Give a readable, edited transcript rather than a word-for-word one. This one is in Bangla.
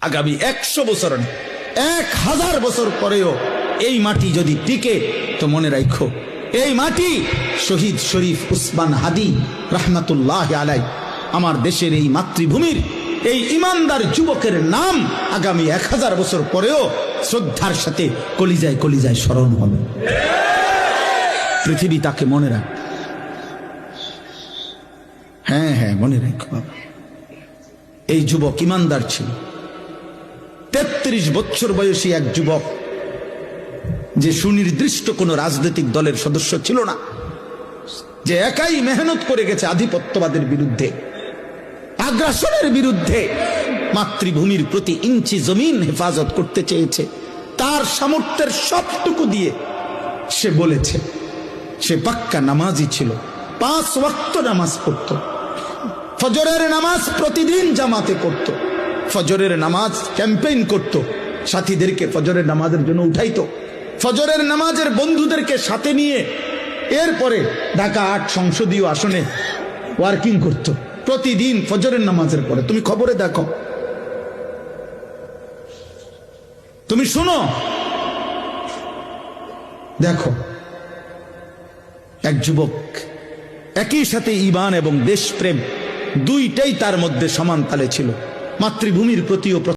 আগামী 100 বছর, 1000 বছর পরেও এই মাটি যদি টিকে, তো মনে রাখো এই মাটি শহীদ শরীফ উসমান হাদি রহমাতুল্লাহ আলাই, আমার দেশের এই মাতৃভূমির এই ইমানদার যুবকের নাম আগামী 1000 বছর পরেও শ্রদ্ধার সাথে কলিজায় কলিজায় স্মরণ হবে। পৃথিবী তাকে মনে রাখ। হ্যাঁ হ্যাঁ, মনে রাখো বাবা, এই যুবক ইমানদার ছিল। 33 বছর বয়সী এক যুবক, যে সুনির্দিষ্ট কোন রাজনৈতিক দলের সদস্য ছিল না, যে একাই মেহনত করে গেছে আধিপত্যবাদের বিরুদ্ধে, আগ্রাসনের বিরুদ্ধে, মাতৃভূমির প্রতি ইঞ্চি জমিন হেফাজত করতে চেয়েছে। তার সামর্থ্যের সবটুকু দিয়ে সে বলেছে, সে পাক্কা নামাজি ছিল, 5 ওয়াক্ত নামাজ পড়ত, ফজরের নামাজ প্রতিদিন জামাতে পড়ত, ফজরের নামাজ ক্যাম্পেইন করত, সাথীদেরকে ফজরের নামাজের জন্য উঠাইতো, ফজরের নামাজের বন্ধুদেরকে সাথে নিয়ে এরপরে ঢাকা 8 সংসদীয় আসনে ওয়ার্কিং করত প্রতিদিন ফজরের নামাজের পরে। তুমি খবরে দেখো, তুমি শুনো, দেখো এক যুবক একই সাথে ঈমান এবং দেশপ্রেম দুইটাই তার মধ্যে সমান তালে ছিল। মাতৃভূমির প্রতিও